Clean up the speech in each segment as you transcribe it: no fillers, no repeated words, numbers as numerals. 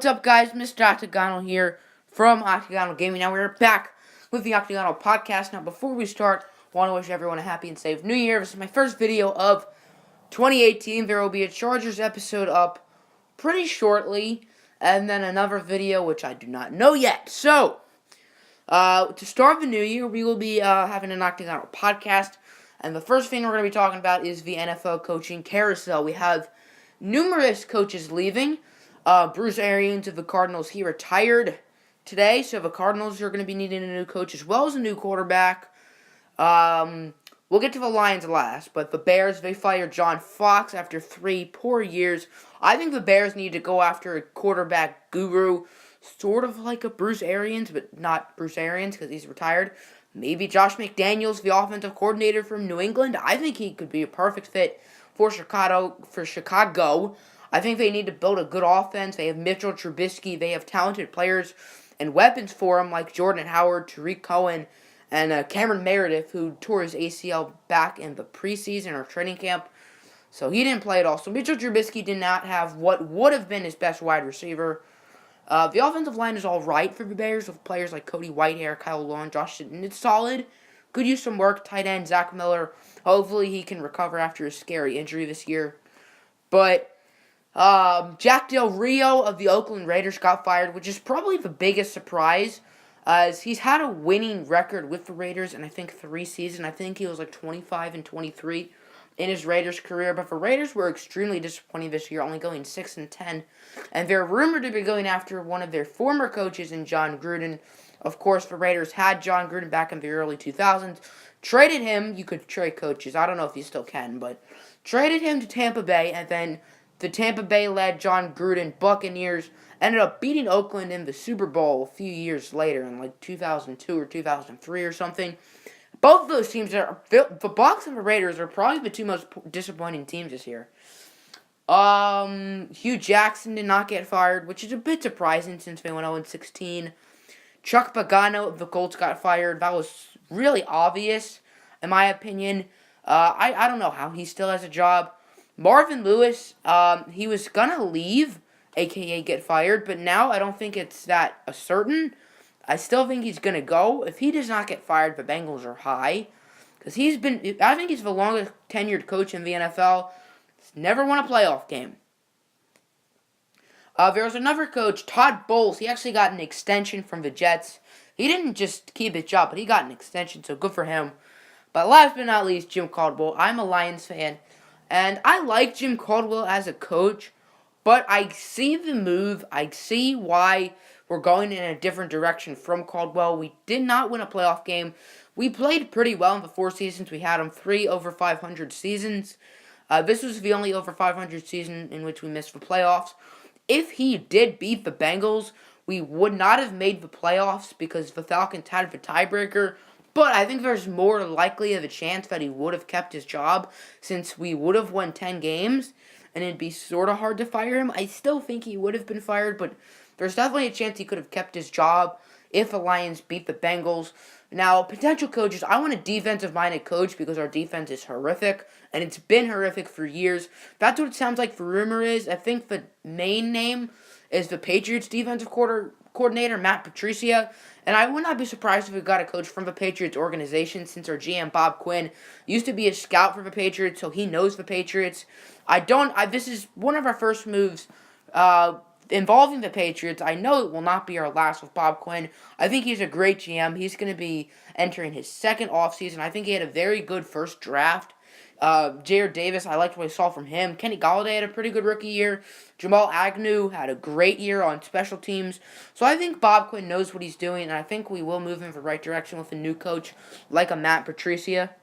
What's up, guys? Mr. Octagonal here from Octagonal Gaming. Now we're back with the Octagonal Podcast. Now, before we start, I want to wish everyone a happy and safe New Year. This is my first video of 2018. There will be a Chargers episode up pretty shortly, and then another video which I do not know yet. So, to start the new year, we will be having an Octagonal Podcast, and the first thing we're going to be talking about is the NFL Coaching Carousel. We have numerous coaches leaving. Bruce Arians of the Cardinals, he retired today, so the Cardinals are going to be needing a new coach as well as a new quarterback. We'll get to the Lions last, but the Bears, they fired John Fox after 3 poor years. I think the Bears need to go after a quarterback guru, sort of like a Bruce Arians, but not Bruce Arians because he's retired. Maybe Josh McDaniels, the offensive coordinator from New England. I think he could be a perfect fit for Chicago. I think they need to build a good offense. They have Mitchell Trubisky. They have talented players and weapons for him like Jordan Howard, Tariq Cohen, and Cameron Meredith, who tore his ACL back in the preseason or training camp. So he didn't play at all. So Mitchell Trubisky did not have what would have been his best wide receiver. The offensive line is all right for the Bears with players like Cody Whitehair, Kyle Long, Josh Sitton. It's solid. Could use some work. Tight end Zach Miller. Hopefully he can recover after a scary injury this year. But Jack Del Rio of the Oakland Raiders got fired, which is probably the biggest surprise, as he's had a winning record with the Raiders in, I think, 3 seasons. I think he was like 25-23 in his Raiders career, but the Raiders were extremely disappointing this year, only going 6-10, and they're rumored to be going after one of their former coaches in John Gruden. Of course, the Raiders had John Gruden back in the early 2000s, traded him. You could trade coaches. I don't know if you still can, but traded him to Tampa Bay, and then the Tampa Bay-led John Gruden Buccaneers ended up beating Oakland in the Super Bowl a few years later in like 2002 or 2003 or something. Both of those teams, the Bucs and the Raiders, are probably the two most disappointing teams this year. Hugh Jackson did not get fired, which is a bit surprising since they went 0-16. Chuck Pagano of the Colts got fired. That was really obvious, in my opinion. I don't know how he still has a job. Marvin Lewis, he was gonna leave, aka get fired, but now I don't think it's that certain. I still think he's gonna go. If he does not get fired, the Bengals are high, because I think he's the longest tenured coach in the NFL. He's never won a playoff game. There was another coach, Todd Bowles. He actually got an extension from the Jets. He didn't just keep his job, but he got an extension, so good for him. But last but not least, Jim Caldwell. I'm a Lions fan. And I like Jim Caldwell as a coach, but I see the move. I see why we're going in a different direction from Caldwell. We did not win a playoff game. We played pretty well in the 4 seasons. We had 3 over 500 seasons. This was the only over 500 season in which we missed the playoffs. If he did beat the Bengals, we would not have made the playoffs because the Falcons had the tiebreaker. But I think there's more likely of a chance that he would have kept his job since we would have won 10 games and it'd be sort of hard to fire him. I still think he would have been fired, but there's definitely a chance he could have kept his job if the Lions beat the Bengals. Now, potential coaches, I want a defensive-minded coach because our defense is horrific, and it's been horrific for years. That's what it sounds like the rumor is. I think the main name is the Patriots defensive coordinator, Matt Patricia, and I would not be surprised if we got a coach from the Patriots organization since our GM, Bob Quinn, used to be a scout for the Patriots, so he knows the Patriots. This is one of our first moves involving the Patriots. I know it will not be our last with Bob Quinn. I think he's a great GM. He's going to be entering his second offseason. I think he had a very good first draft. Jared Davis, I liked what I saw from him. Kenny Golladay had a pretty good rookie year. Jamal Agnew had a great year on special teams. So I think Bob Quinn knows what he's doing, and I think we will move in the right direction with a new coach like a Matt Patricia.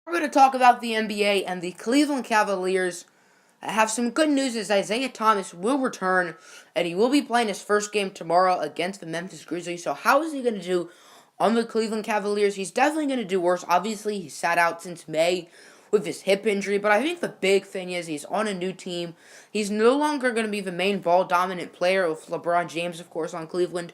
We're going to talk about the NBA and the Cleveland Cavaliers. I have some good news as Isaiah Thomas will return, and he will be playing his first game tomorrow against the Memphis Grizzlies. So how is he going to do on the Cleveland Cavaliers? He's definitely going to do worse. Obviously, he sat out since May with his hip injury, but I think the big thing is he's on a new team. He's no longer going to be the main ball-dominant player with LeBron James, of course, on Cleveland.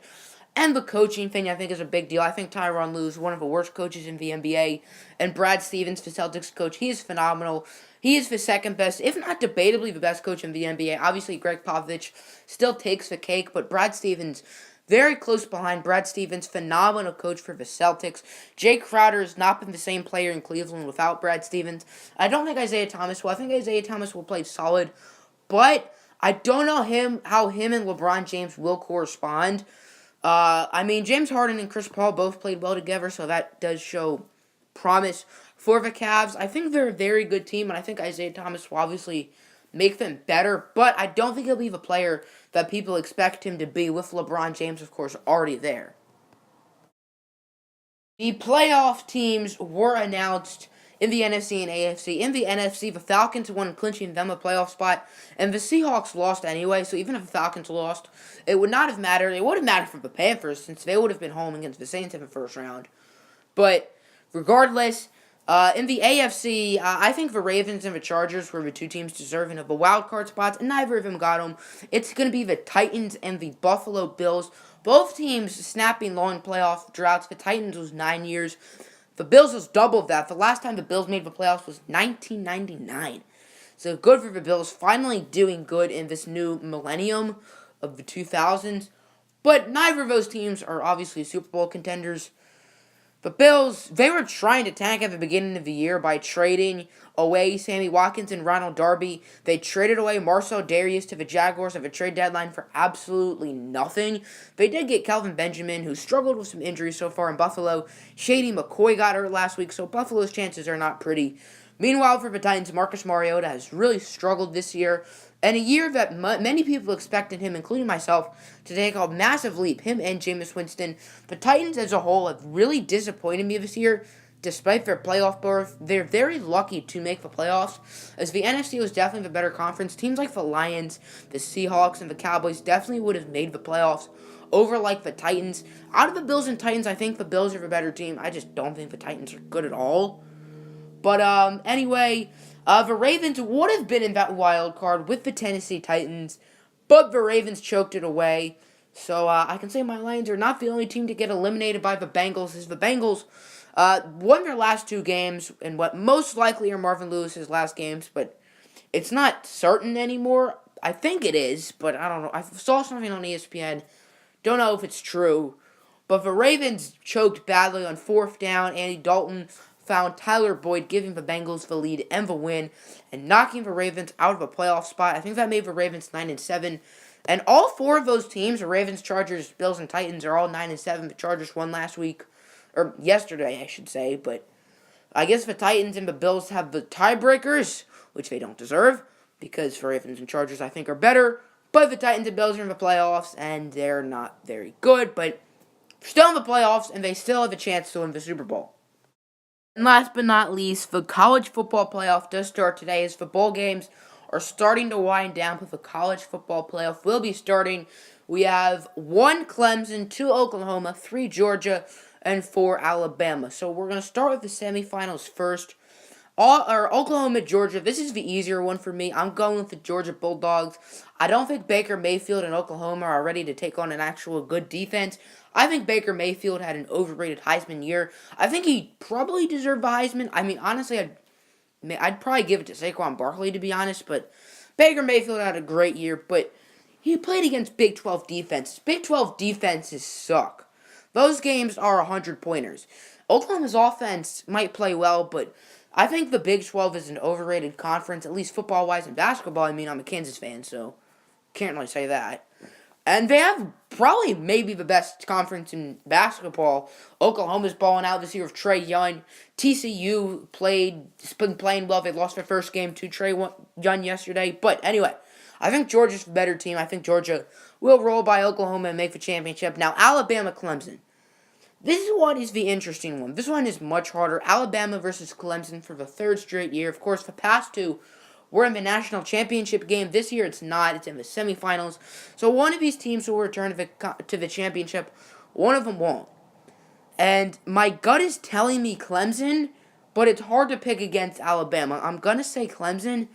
And the coaching thing, I think, is a big deal. I think Tyronn Lue is one of the worst coaches in the NBA. And Brad Stevens, the Celtics coach, he is phenomenal. He is the second best, if not debatably the best coach in the NBA. Obviously, Greg Popovich still takes the cake, but Brad Stevens, very close behind. Brad Stevens, phenomenal coach for the Celtics. Jay Crowder has not been the same player in Cleveland without Brad Stevens. I don't think Isaiah Thomas will. I think Isaiah Thomas will play solid, but I don't know how him and LeBron James will correspond. James Harden and Chris Paul both played well together, so that does show promise for the Cavs. I think they're a very good team, and I think Isaiah Thomas will obviously make them better, but I don't think he'll be the player that people expect him to be, with LeBron James, of course, already there. The playoff teams were announced in the NFC and AFC. In the NFC, the Falcons won, clinching them a playoff spot, and the Seahawks lost anyway, so even if the Falcons lost, it would not have mattered. It would have mattered for the Panthers, since they would have been home against the Saints in the first round. But regardless, in the AFC, I think the Ravens and the Chargers were the two teams deserving of the wild card spots, and neither of them got them. It's going to be the Titans and the Buffalo Bills. Both teams snapping long playoff droughts. The Titans was 9 years. The Bills was double that. The last time the Bills made the playoffs was 1999. So good for the Bills, finally doing good in this new millennium of the 2000s. But neither of those teams are obviously Super Bowl contenders. The Bills, they were trying to tank at the beginning of the year by trading away Sammy Watkins and Ronald Darby. They traded away Marcel Darius to the Jaguars at the trade deadline for absolutely nothing. They did get Kelvin Benjamin, who struggled with some injuries so far in Buffalo. Shady McCoy got hurt last week, so Buffalo's chances are not pretty. Meanwhile, for the Titans, Marcus Mariota has really struggled this year. And a year that many people expected him, including myself, to take a massive leap. Him and Jameis Winston. The Titans as a whole have really disappointed me this year, despite their playoff berth. They're very lucky to make the playoffs, as the NFC was definitely the better conference. Teams like the Lions, the Seahawks, and the Cowboys definitely would have made the playoffs over like the Titans. Out of the Bills and Titans, I think the Bills are the better team. I just don't think the Titans are good at all. But anyway, the Ravens would have been in that wild card with the Tennessee Titans, but the Ravens choked it away. So I can say my Lions are not the only team to get eliminated by the Bengals, as the Bengals won their last two games in what most likely are Marvin Lewis's last games, but it's not certain anymore. I think it is, but I don't know. I saw something on ESPN. Don't know if it's true. But the Ravens choked badly on fourth down. Andy Dalton found Tyler Boyd, giving the Bengals the lead and the win, and knocking the Ravens out of a playoff spot. I think that made the Ravens 9-7. And all four of those teams, the Ravens, Chargers, Bills, and Titans, are all 9-7. The Chargers won last week, or yesterday, I should say. But I guess the Titans and the Bills have the tiebreakers, which they don't deserve, because the Ravens and Chargers, I think, are better. But the Titans and Bills are in the playoffs, and they're not very good. But they're still in the playoffs, and they still have a chance to win the Super Bowl. And last but not least, the college football playoff does start today, as the bowl games are starting to wind down, but the college football playoff will be starting. We have 1 Clemson, 2 Oklahoma, 3 Georgia, and 4 Alabama. So we're going to start with the semifinals first. Oklahoma, Georgia, this is the easier one for me. I'm going with the Georgia Bulldogs. I don't think Baker Mayfield and Oklahoma are ready to take on an actual good defense. I think Baker Mayfield had an overrated Heisman year. I think he probably deserved the Heisman. I mean, honestly, I'd probably give it to Saquon Barkley, to be honest, but Baker Mayfield had a great year, but he played against Big 12 defenses. Big 12 defenses suck. Those games are 100-pointers. Oklahoma's offense might play well, but I think the Big 12 is an overrated conference, at least football-wise and basketball. I mean, I'm a Kansas fan, so can't really say that. And they have probably maybe the best conference in basketball. Oklahoma's balling out this year with Trae Young. TCU has been playing well. They lost their first game to Trae Young yesterday. But anyway, I think Georgia's the better team. I think Georgia will roll by Oklahoma and make the championship. Now, Alabama, Clemson. This one is the interesting one. This one is much harder. Alabama versus Clemson for the third straight year. Of course, the past two were in the national championship game. This year it's not. It's in the semifinals. So one of these teams will return to the championship. One of them won't. And my gut is telling me Clemson, but it's hard to pick against Alabama. I'm going to say Clemson,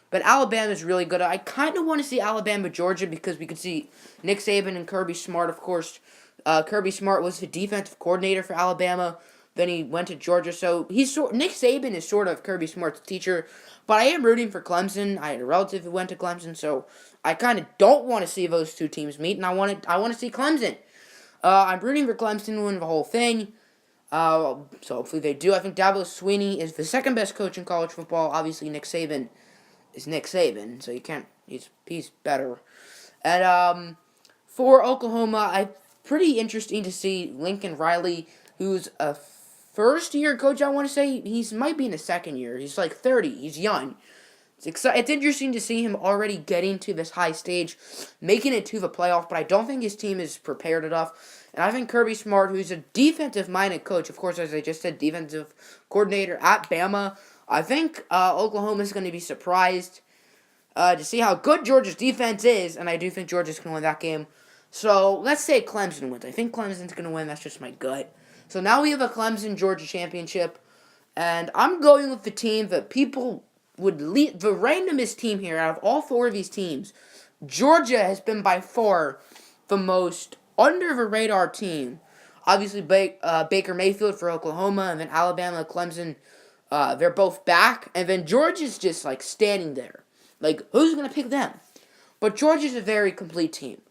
but Alabama's really good. I kind of want to see Alabama, Georgia, because we could see Nick Saban and Kirby Smart, of course, Kirby Smart was the defensive coordinator for Alabama. Then he went to Georgia. So Nick Saban is sort of Kirby Smart's teacher. But I am rooting for Clemson. I had a relative who went to Clemson, so I kind of don't want to see those two teams meet, and I want to see Clemson. I'm rooting for Clemson to win the whole thing. So hopefully they do. I think Dabo Swinney is the second best coach in college football. Obviously, Nick Saban is Nick Saban, so you can't. He's better. And for Oklahoma, pretty interesting to see Lincoln Riley, who's a first-year coach. I want to say might be in his second year. He's like 30. He's young. It's interesting to see him already getting to this high stage, making it to the playoff, but I don't think his team is prepared enough. And I think Kirby Smart, who's a defensive-minded coach, of course, as I just said, defensive coordinator at Bama, I think Oklahoma is going to be surprised to see how good Georgia's defense is, and I do think Georgia's going to win that game. So let's say Clemson wins. I think Clemson's going to win. That's just my gut. So now we have a Clemson-Georgia championship, and I'm going with the team that people would lead. The randomest team here out of all four of these teams, Georgia has been by far the most under-the-radar team. Obviously, Baker Mayfield for Oklahoma, and then Alabama, Clemson, they're both back, and then Georgia's just, like, standing there. Like, who's going to pick them? But Georgia's a very complete team.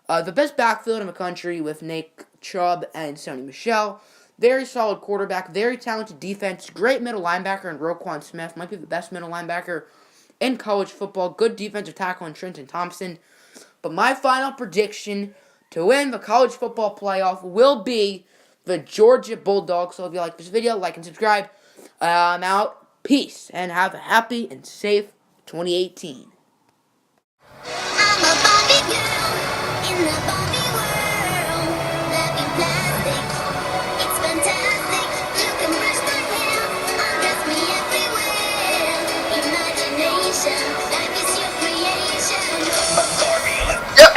The best backfield in the country with Nick Chubb and Sony Michel. Very solid quarterback, very talented defense, great middle linebacker in Roquan Smith. Might be the best middle linebacker in college football. Good defensive tackle in Trenton Thompson. But my final prediction to win the college football playoff will be the Georgia Bulldogs. So if you like this video, like and subscribe. I'm out. Peace. And have a happy and safe 2018. I'm a Barbie girl in the Barbie world. Loving plastic, it's fantastic. You can brush my hair, undress me everywhere. Imagination.